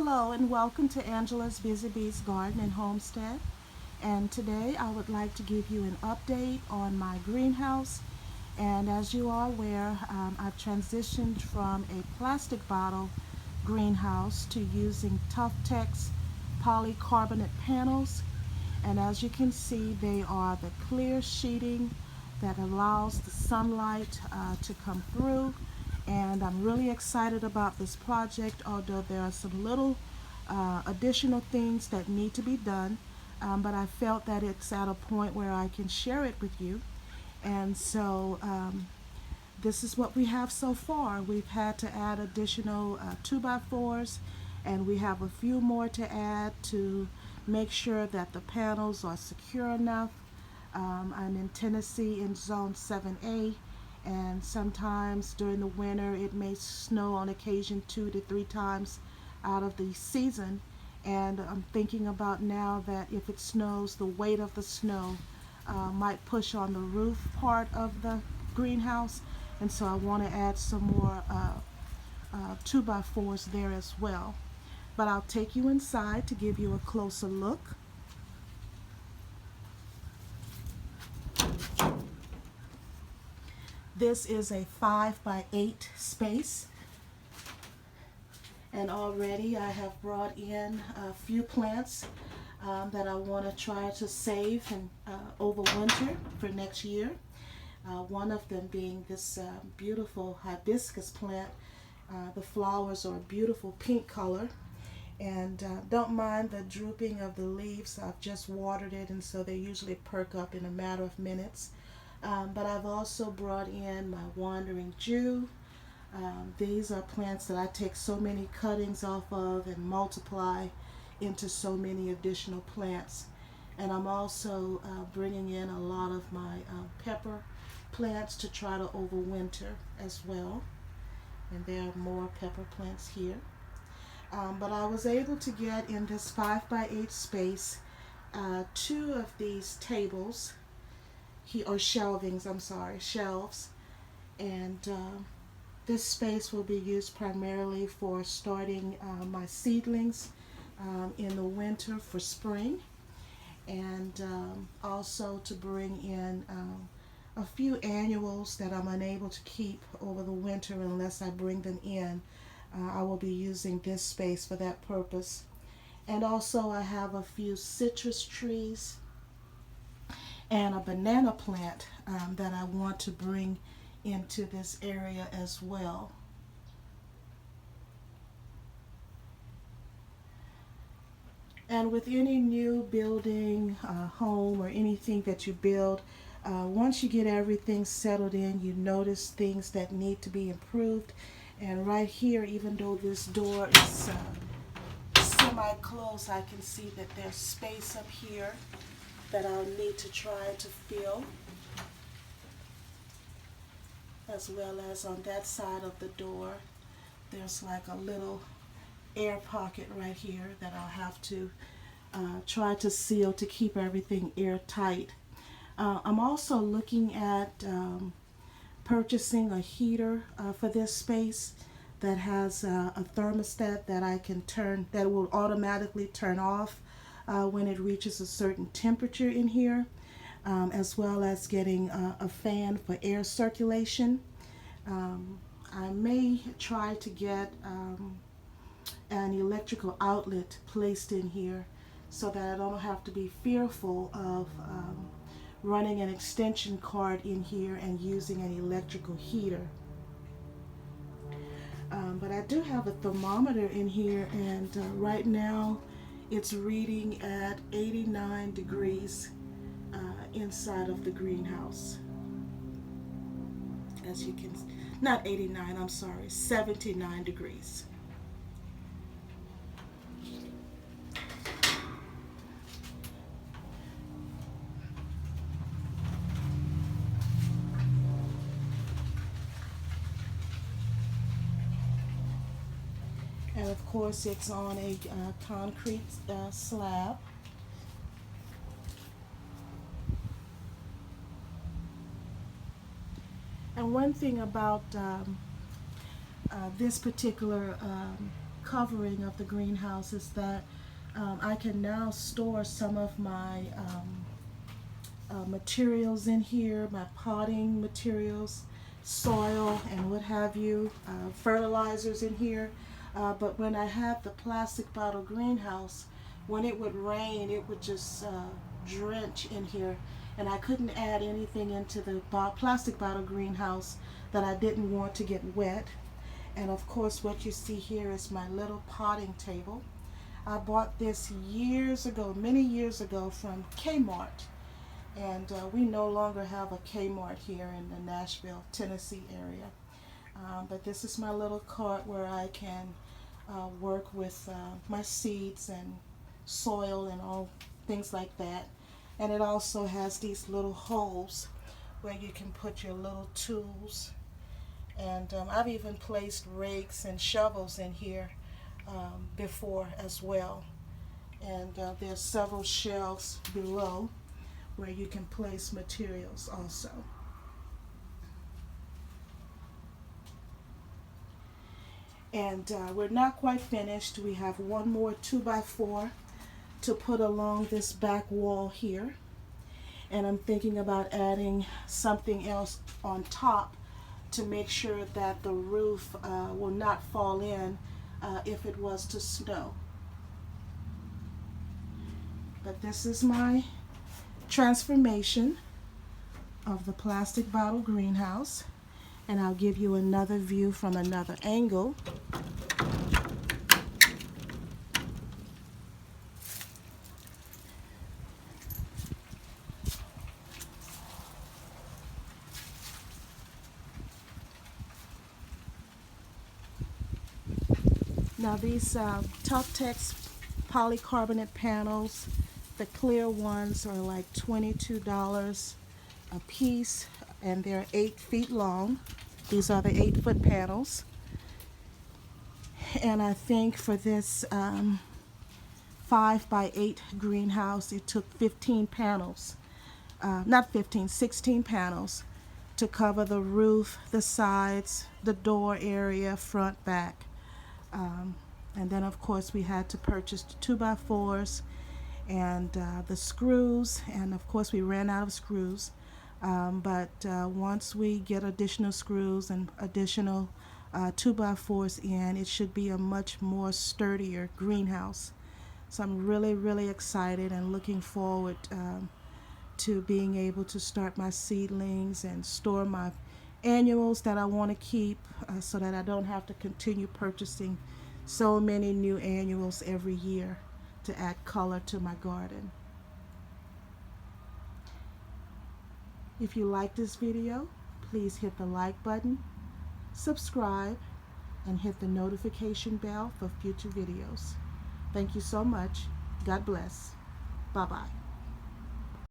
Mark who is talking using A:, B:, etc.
A: Hello and welcome to Angela's Busy Bees Garden and Homestead. And today I would like to give you an update on my greenhouse. And as you are aware, I've transitioned from a plastic bottle greenhouse to using Tuftex polycarbonate panels. And as you can see, they are the clear sheeting that allows the sunlight to come through. And I'm really excited about this project, although there are some little additional things that need to be done. But I felt that it's at a point where I can share it with you. And so this is what we have so far. We've had to add additional 2x4s, and we have a few more to add to make sure that the panels are secure enough. I'm in Tennessee in zone 7A, and sometimes during the winter it may snow on occasion 2 to 3 times out of the season. And I'm thinking about now that if it snows, the weight of the snow might push on the roof part of the greenhouse, and so I want to add some more 2x4s there as well. But I'll take you inside to give you a closer look. This is a 5x8 space, and already I have brought in a few plants that I want to try to save and over winter for next year. One of them being this beautiful hibiscus plant. The flowers are a beautiful pink color, and don't mind the drooping of the leaves. I've just watered it, and so they usually perk up in a matter of minutes. But I've also brought in my wandering Jew. These are plants that I take so many cuttings off of and multiply into so many additional plants. And I'm also bringing in a lot of my pepper plants to try to overwinter as well. And there are more pepper plants here. But I was able to get in this 5x8 space 2 of these tables, or shelvings, shelves. And this space will be used primarily for starting my seedlings in the winter for spring, and also to bring in a few annuals that I'm unable to keep over the winter unless I bring them in. I will be using this space for that purpose. And also I have a few citrus trees and a banana plant that I want to bring into this area as well. And with any new building, home, or anything that you build, once you get everything settled in, you notice things that need to be improved. And right here, even though this door is semi-closed, I can see that there's space up here that I'll need to try to fill, as well as on that side of the door there's like a little air pocket right here that I'll have to try to seal to keep everything airtight. I'm also looking at purchasing a heater for this space that has a thermostat that I can turn, that will automatically turn off when it reaches a certain temperature in here, as well as getting a fan for air circulation. I may try to get an electrical outlet placed in here so that I don't have to be fearful of running an extension cord in here and using an electrical heater. But I do have a thermometer in here, and right now it's reading at 89 degrees inside of the greenhouse. As you can, not 89, I'm sorry, 79 degrees. And of course it's on a concrete slab. And one thing about this particular covering of the greenhouse is that I can now store some of my materials in here, my potting materials, soil and what have you, fertilizers in here. But when I had the plastic bottle greenhouse, when it would rain, it would just drench in here, and I couldn't add anything into the plastic bottle greenhouse that I didn't want to get wet. And of course, what you see here is my little potting table. I bought this years ago, many years ago, from Kmart. And we no longer have a Kmart here in the Nashville, Tennessee area. But this is my little cart where I can work with my seeds and soil and all things like that. And it also has these little holes where you can put your little tools. And I've even placed rakes and shovels in here before as well. And there's several shelves below where you can place materials also. And we're not quite finished. We have one more 2x4 to put along this back wall here. And I'm thinking about adding something else on top to make sure that the roof will not fall in if it was to snow. But this is my transformation of the plastic bottle greenhouse, and I'll give you another view from another angle. Now these Tuftex polycarbonate panels, the clear ones, are like $22 a piece, and they're 8 feet long. These are the 8-foot panels. And I think for this 5x8 greenhouse, it took 15 panels, not 15, 16 panels to cover the roof, the sides, the door area, front, back. And then of course we had to purchase the 2x4s and the screws, and of course we ran out of screws. But once we get additional screws and additional 2x4s in, it should be a much more sturdier greenhouse. So I'm really excited and looking forward to being able to start my seedlings and store my annuals that I want to keep, so that I don't have to continue purchasing so many new annuals every year to add color to my garden. If you like this video, please hit the like button, subscribe, and hit the notification bell for future videos. Thank you so much. God bless. Bye-bye.